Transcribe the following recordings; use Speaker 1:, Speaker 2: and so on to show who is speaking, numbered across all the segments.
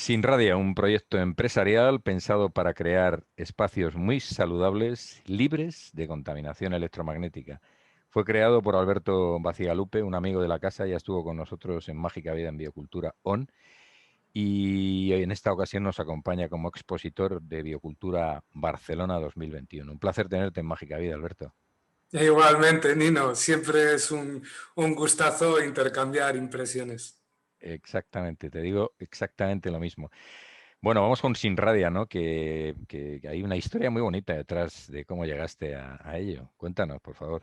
Speaker 1: Sinradia, un proyecto empresarial pensado para crear espacios muy saludables, libres de contaminación electromagnética. Fue creado por Alberto Bacigalupe, un amigo de la casa, ya estuvo con nosotros en Mágica Vida en Biocultura ON y en esta ocasión nos acompaña como expositor de Biocultura Barcelona 2021. Un placer tenerte en Mágica Vida, Alberto.
Speaker 2: Igualmente, Nino, siempre es un gustazo intercambiar impresiones.
Speaker 1: Exactamente, te digo exactamente lo mismo. Bueno, vamos con Sinradia, ¿no? Que hay una historia muy bonita detrás de cómo llegaste a ello. Cuéntanos, por favor.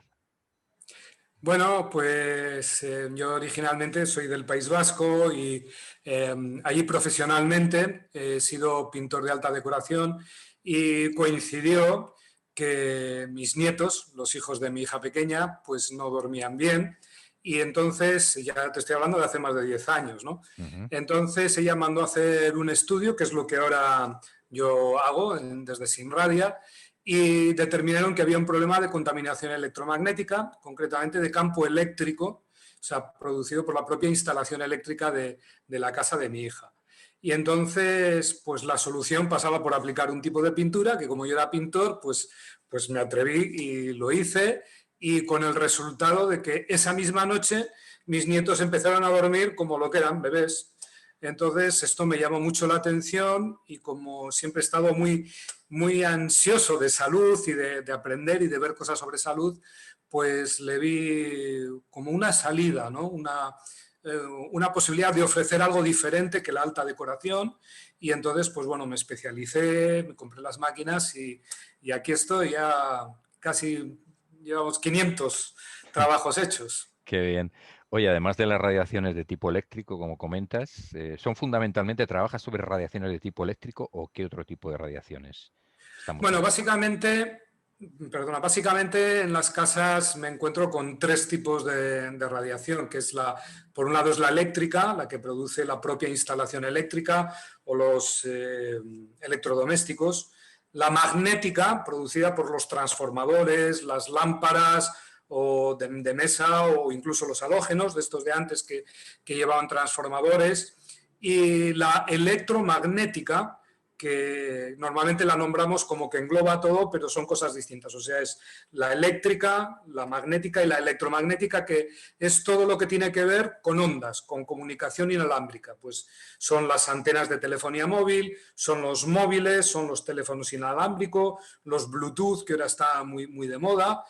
Speaker 2: Bueno, pues yo originalmente soy del País Vasco y allí profesionalmente he sido pintor de alta decoración y coincidió que mis nietos, los hijos de mi hija pequeña, pues no dormían bien y entonces, ya te estoy hablando de hace más de 10 años, ¿no?
Speaker 1: Ujú.
Speaker 2: Entonces ella mandó a hacer un estudio, que es lo que ahora yo hago desde Sinradia, y determinaron que había un problema de contaminación electromagnética, concretamente de campo eléctrico, o sea, producido por la propia instalación eléctrica de la casa de mi hija. Y entonces, pues la solución pasaba por aplicar un tipo de pintura que como yo era pintor, pues me atreví y lo hice, y con el resultado de que esa misma noche mis nietos empezaron a dormir como lo que eran, bebés. Entonces, esto me llamó mucho la atención y como siempre he estado muy ansioso de salud y de aprender y de ver cosas sobre salud, pues le vi como una salida, ¿no? Una posibilidad de ofrecer algo diferente que la alta decoración, y entonces, pues bueno, me especialicé, me compré las máquinas y aquí estoy ya casi, llevamos 500 trabajos hechos.
Speaker 1: Qué bien. Oye, además de las radiaciones de tipo eléctrico, como comentas, ¿son fundamentalmente, trabajas sobre radiaciones de tipo eléctrico o qué otro tipo de radiaciones estamos
Speaker 2: Bueno,
Speaker 1: hablando?
Speaker 2: básicamente en las casas me encuentro con tres tipos de radiación, que es por un lado es la eléctrica, la que produce la propia instalación eléctrica o los electrodomésticos, la magnética, producida por los transformadores, las lámparas o de mesa o incluso los halógenos, de estos de antes que llevaban transformadores, y la electromagnética, que normalmente la nombramos como que engloba todo, pero son cosas distintas. O sea, es la eléctrica, la magnética y la electromagnética, que es todo lo que tiene que ver con ondas, con comunicación inalámbrica. Pues son las antenas de telefonía móvil, son los móviles, son los teléfonos inalámbricos, los Bluetooth, que ahora está muy de moda,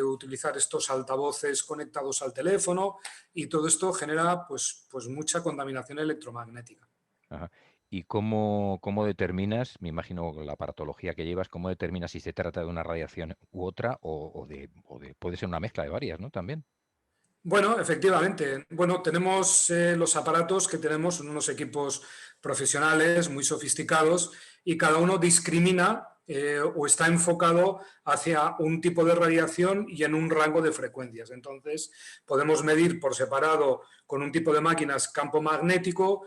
Speaker 2: utilizar estos altavoces conectados al teléfono, y todo esto genera pues mucha contaminación electromagnética.
Speaker 1: Ajá. ¿Y cómo determinas, me imagino con la aparatología que llevas, cómo determinas si se trata de una radiación u otra puede ser una mezcla de varias, ¿no? También.
Speaker 2: Bueno, efectivamente. Bueno, tenemos los aparatos que tenemos, son unos equipos profesionales muy sofisticados, y cada uno discrimina o está enfocado hacia un tipo de radiación y en un rango de frecuencias. Entonces, podemos medir por separado con un tipo de máquinas campo magnético,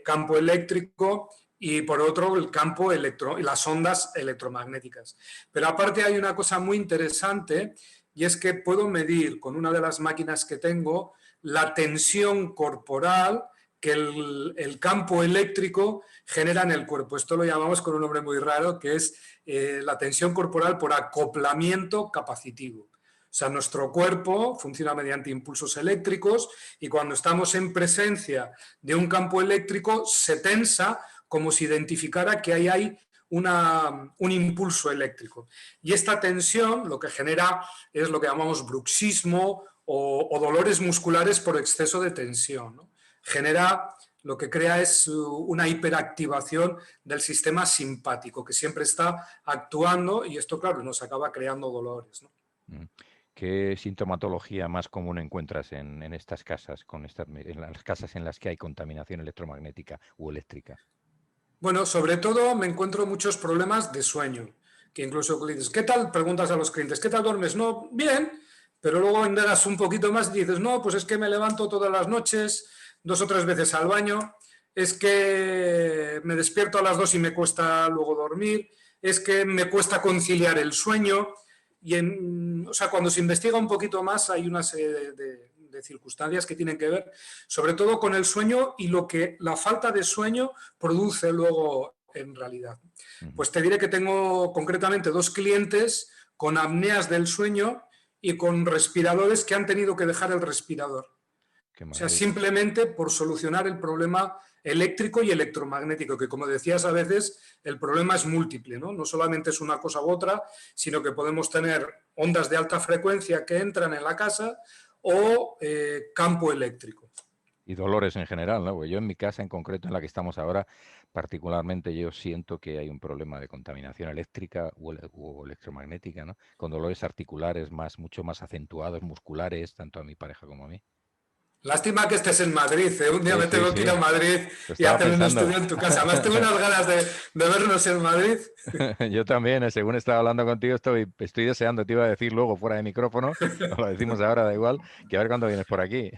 Speaker 2: campo eléctrico y por otro el campo y las ondas electromagnéticas. Pero aparte hay una cosa muy interesante, y es que puedo medir con una de las máquinas que tengo la tensión corporal que el campo eléctrico genera en el cuerpo. Esto lo llamamos con un nombre muy raro, que es la tensión corporal por acoplamiento capacitivo. O sea, nuestro cuerpo funciona mediante impulsos eléctricos, y cuando estamos en presencia de un campo eléctrico se tensa como si identificara que ahí hay un impulso eléctrico. Y esta tensión lo que genera es lo que llamamos bruxismo o dolores musculares por exceso de tensión, ¿no? Genera, lo que crea es una hiperactivación del sistema simpático, que siempre está actuando, y esto, claro, nos acaba creando dolores, ¿no?
Speaker 1: Mm. ¿Qué sintomatología más común encuentras en estas casas, en las casas en las que hay contaminación electromagnética u eléctrica?
Speaker 2: Bueno, sobre todo me encuentro muchos problemas de sueño, que incluso dices, ¿qué tal? Preguntas a los clientes, ¿qué tal duermes? No, bien, pero luego indagas un poquito más y dices, no, pues es que me levanto todas las noches, 2 o 3 veces al baño, es que me despierto a las 2 y me cuesta luego dormir, es que me cuesta conciliar el sueño, o sea, cuando se investiga un poquito más hay una serie de de circunstancias que tienen que ver sobre todo con el sueño y lo que la falta de sueño produce luego en realidad. Pues te diré que tengo concretamente 2 clientes con apneas del sueño y con respiradores que han tenido que dejar el respirador. O sea, simplemente por solucionar el problema eléctrico y electromagnético, que como decías a veces el problema es múltiple, ¿no? No solamente es una cosa u otra, sino que podemos tener ondas de alta frecuencia que entran en la casa o campo eléctrico.
Speaker 1: Y dolores en general, ¿no? Porque yo en mi casa en concreto, en la que estamos ahora, particularmente yo siento que hay un problema de contaminación eléctrica o electromagnética, ¿no? Con dolores articulares mucho más acentuados, musculares, tanto a mi pareja como a mí.
Speaker 2: Lástima que estés en Madrid, ¿eh? Un día
Speaker 1: Sí,
Speaker 2: me
Speaker 1: sí,
Speaker 2: tengo que ir a
Speaker 1: sí.
Speaker 2: Madrid
Speaker 1: Lo
Speaker 2: y
Speaker 1: estaba
Speaker 2: hacer un
Speaker 1: pensando.
Speaker 2: estudio en tu casa. Además tengo unas ganas de vernos en Madrid.
Speaker 1: Yo también, según estaba hablando contigo, estoy deseando, te iba a decir luego fuera de micrófono, nos lo decimos ahora, da igual, que a ver cuándo vienes por aquí.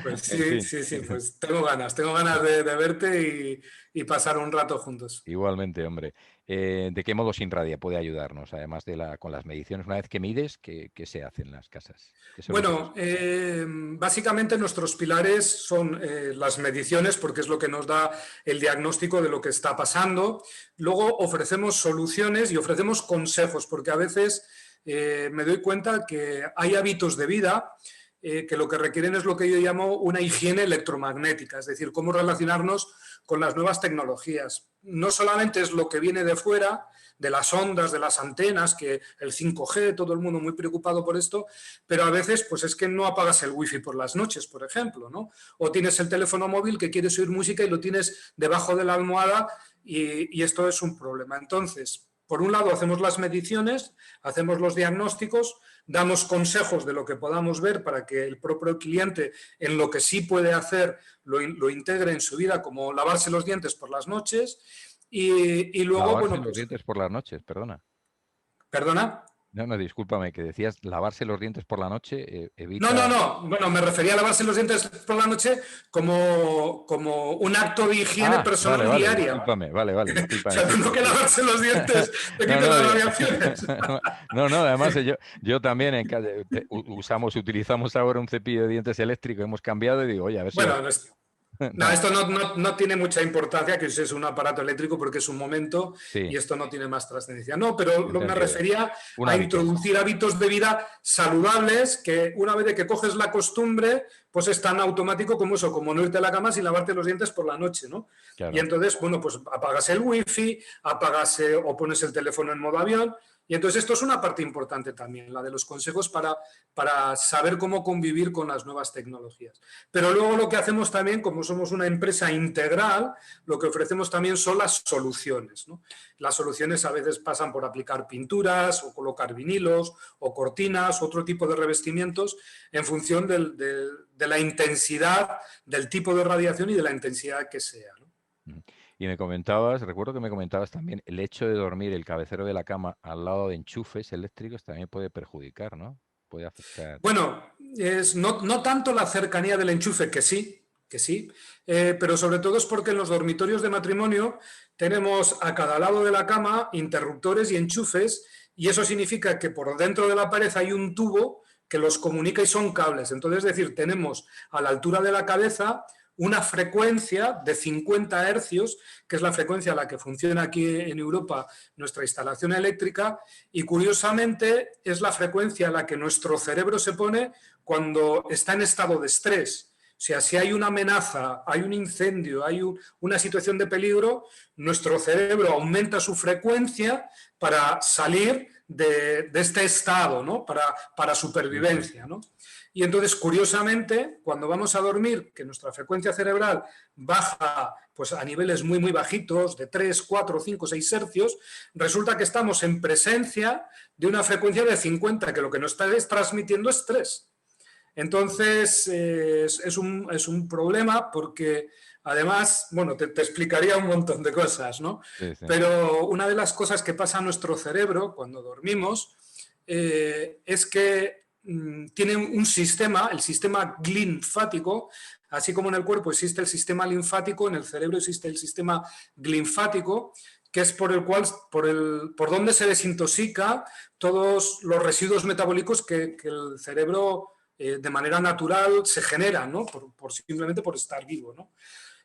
Speaker 2: Pues
Speaker 1: En
Speaker 2: sí,
Speaker 1: fin.
Speaker 2: sí, sí, pues tengo ganas de verte y pasar un rato juntos.
Speaker 1: Igualmente, hombre. ¿De qué modo Sinradia puede ayudarnos, además con las mediciones? Una vez que mides, ¿qué se hace en las casas? ¿Qué soluciones?
Speaker 2: Bueno, básicamente nuestros pilares son las mediciones, porque es lo que nos da el diagnóstico de lo que está pasando. Luego ofrecemos soluciones y ofrecemos consejos, porque a veces me doy cuenta que hay hábitos de vida que lo que requieren es lo que yo llamo una higiene electromagnética, es decir, cómo relacionarnos con las nuevas tecnologías. No solamente es lo que viene de fuera, de las ondas, de las antenas, que el 5G, todo el mundo muy preocupado por esto, pero a veces pues es que no apagas el wifi por las noches, por ejemplo, ¿no? O tienes el teléfono móvil que quieres oír música y lo tienes debajo de la almohada y esto es un problema. Entonces, por un lado hacemos las mediciones, hacemos los diagnósticos, damos consejos de lo que podamos ver para que el propio cliente en lo que sí puede hacer lo integre en su vida, como lavarse los dientes por las noches y luego,
Speaker 1: Lavarse
Speaker 2: bueno,
Speaker 1: los
Speaker 2: pues,
Speaker 1: dientes por las noches, perdona.
Speaker 2: ¿perdona?
Speaker 1: No, no, discúlpame, que decías lavarse los dientes por la noche,
Speaker 2: No, no,
Speaker 1: evita...
Speaker 2: no. Bueno, me refería a lavarse los dientes por la noche como un acto de higiene
Speaker 1: Ah, vale,
Speaker 2: personal
Speaker 1: vale,
Speaker 2: diaria.
Speaker 1: discúlpame, vale,
Speaker 2: O
Speaker 1: discúlpame,
Speaker 2: sea,
Speaker 1: sí,
Speaker 2: no
Speaker 1: sí,
Speaker 2: que
Speaker 1: sí.
Speaker 2: lavarse los dientes te
Speaker 1: No,
Speaker 2: quite
Speaker 1: no,
Speaker 2: las radiaciones.
Speaker 1: no, además yo también utilizamos ahora un cepillo de dientes eléctrico, hemos cambiado y digo, oye, a ver si
Speaker 2: Bueno,
Speaker 1: os...
Speaker 2: no,
Speaker 1: Nada,
Speaker 2: esto no tiene mucha importancia que uses un aparato eléctrico porque es un momento
Speaker 1: sí,
Speaker 2: y esto no tiene más trascendencia. No, pero me
Speaker 1: entendido.
Speaker 2: refería
Speaker 1: Un
Speaker 2: a
Speaker 1: hábito,
Speaker 2: introducir hábitos de vida saludables que una vez de que coges la costumbre, pues es tan automático como eso, como no irte a la cama sin lavarte los dientes por la noche, ¿no? Y
Speaker 1: claro.
Speaker 2: entonces, bueno, pues apagas el wifi, apagas o pones el teléfono en modo avión. Y entonces esto es una parte importante también, la de los consejos para saber cómo convivir con las nuevas tecnologías. Pero luego lo que hacemos también, como somos una empresa integral, lo que ofrecemos también son las soluciones, ¿no? Las soluciones a veces pasan por aplicar pinturas o colocar vinilos o cortinas, otro tipo de revestimientos en función de la intensidad, del tipo de radiación y de la intensidad que sea, ¿no?
Speaker 1: Y recuerdo que me comentabas también, el hecho de dormir el cabecero de la cama al lado de enchufes eléctricos también puede perjudicar, ¿no? Puede afectar.
Speaker 2: Bueno, no tanto la cercanía del enchufe, que sí, pero sobre todo es porque en los dormitorios de matrimonio tenemos a cada lado de la cama interruptores y enchufes y eso significa que por dentro de la pared hay un tubo que los comunica y son cables. Entonces, es decir, tenemos a la altura de la cabeza una frecuencia de 50 hercios, que es la frecuencia a la que funciona aquí en Europa nuestra instalación eléctrica, y curiosamente es la frecuencia a la que nuestro cerebro se pone cuando está en estado de estrés. O sea, si hay una amenaza, hay un incendio, hay una situación de peligro, nuestro cerebro aumenta su frecuencia para salir de este estado, ¿no? Para
Speaker 1: Sí, sí.
Speaker 2: supervivencia, ¿no? Y entonces, curiosamente, cuando vamos a dormir, que nuestra frecuencia cerebral baja pues, a niveles muy, muy bajitos, de 3, 4, 5, 6 hercios, resulta que estamos en presencia de una frecuencia de 50, que lo que nos está transmitiendo es 3. Entonces, es un problema porque, además, bueno, te explicaría un montón de cosas, ¿no?
Speaker 1: Sí, sí.
Speaker 2: Pero una de las cosas que pasa a nuestro cerebro cuando dormimos es que tiene un sistema, el sistema linfático, así como en el cuerpo existe el sistema linfático, en el cerebro existe el sistema linfático, que es por el cual, por donde se desintoxica todos los residuos metabólicos que el cerebro de manera natural se generan, ¿no? Simplemente por estar vivo, ¿no?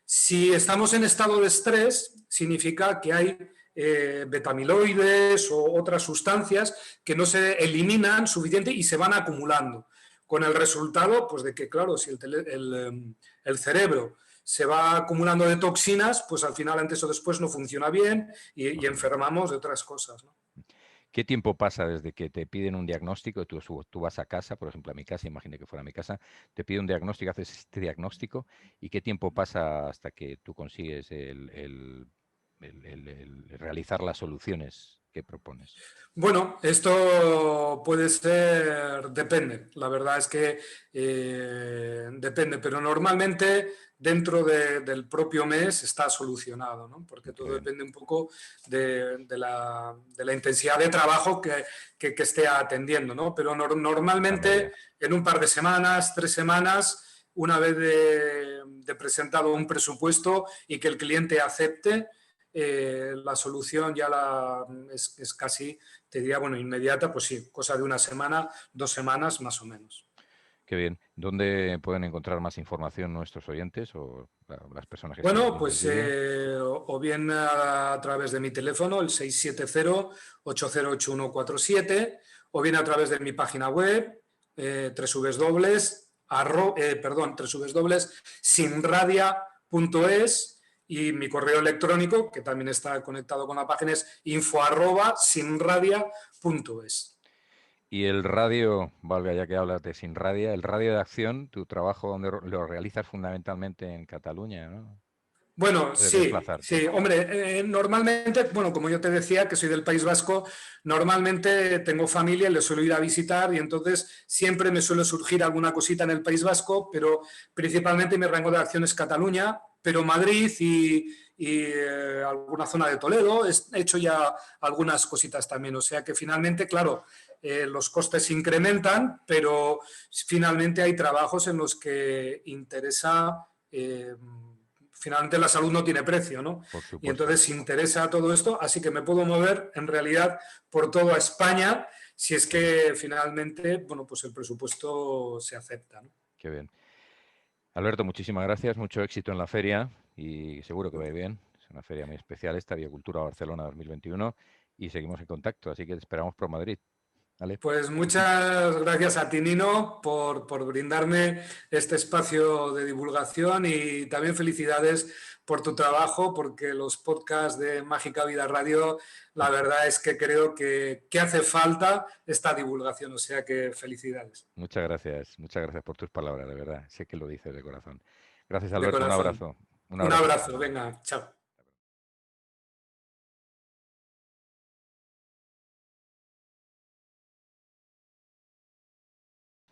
Speaker 2: Si estamos en estado de estrés, significa que hay betamiloides o otras sustancias que no se eliminan suficiente y se van acumulando, con el resultado pues, de que, claro, si el cerebro se va acumulando de toxinas, pues al final antes o después no funciona bien y enfermamos de otras cosas, ¿no?
Speaker 1: ¿Qué tiempo pasa desde que te piden un diagnóstico? Tú vas a casa, por ejemplo, a mi casa, imagine que fuera mi casa, te pide un diagnóstico, haces este diagnóstico, ¿y qué tiempo pasa hasta que tú consigues el realizar las soluciones que propones?
Speaker 2: Bueno, esto puede ser, depende, la verdad es que depende, pero normalmente dentro del propio mes está solucionado, ¿no? Porque todo depende un poco de la intensidad de trabajo que esté atendiendo, ¿no? Pero normalmente en un par de semanas, 3 semanas, una vez de presentado un presupuesto y que el cliente acepte, la solución ya es casi, te diría, bueno, inmediata, pues sí, cosa de una semana, 2 semanas más o menos.
Speaker 1: Qué bien. ¿Dónde pueden encontrar más información nuestros oyentes o las personas que están
Speaker 2: Bueno,
Speaker 1: viendo el
Speaker 2: pues
Speaker 1: vídeo?
Speaker 2: o bien a través de mi teléfono, el 670-808147, o bien a través de mi página web, www.sinradia.es, y mi correo electrónico, que también está conectado con la página, es info@sinradia.es.
Speaker 1: Y el radio, valga ya que hablas de Sin Radia, el radio de acción, tu trabajo donde lo realizas fundamentalmente en Cataluña, ¿no?
Speaker 2: Bueno,
Speaker 1: Puedes
Speaker 2: sí,
Speaker 1: desplazarte.
Speaker 2: sí, hombre, normalmente, bueno, como yo te decía que soy del País Vasco, normalmente tengo familia, le suelo ir a visitar y entonces siempre me suele surgir alguna cosita en el País Vasco, pero principalmente mi rango de acción es Cataluña, pero Madrid y alguna zona de Toledo, he hecho ya algunas cositas también, o sea que finalmente, claro, los costes se incrementan, pero finalmente hay trabajos en los que interesa... finalmente la salud no tiene precio, ¿no?
Speaker 1: Por
Speaker 2: Y
Speaker 1: supuesto.
Speaker 2: entonces interesa todo esto, así que me puedo mover en realidad por toda España si es que finalmente, bueno, pues el presupuesto se acepta, ¿no?
Speaker 1: Qué bien. Alberto, muchísimas gracias, mucho éxito en la feria y seguro que va a ir bien. Es una feria muy especial esta, Biocultura Barcelona 2021 y seguimos en contacto, así que te esperamos por Madrid. ¿Vale?
Speaker 2: Pues muchas gracias a ti, Nino, por brindarme este espacio de divulgación y también felicidades por tu trabajo, porque los podcasts de Mágica Vida Radio, la verdad es que creo que hace falta esta divulgación, o sea que felicidades.
Speaker 1: Muchas gracias por tus palabras, de verdad. Sé que lo dices de corazón. Gracias,
Speaker 2: De
Speaker 1: Alberto, un
Speaker 2: corazón.
Speaker 1: abrazo. Un
Speaker 2: Un
Speaker 1: abrazo.
Speaker 2: abrazo, venga, chao.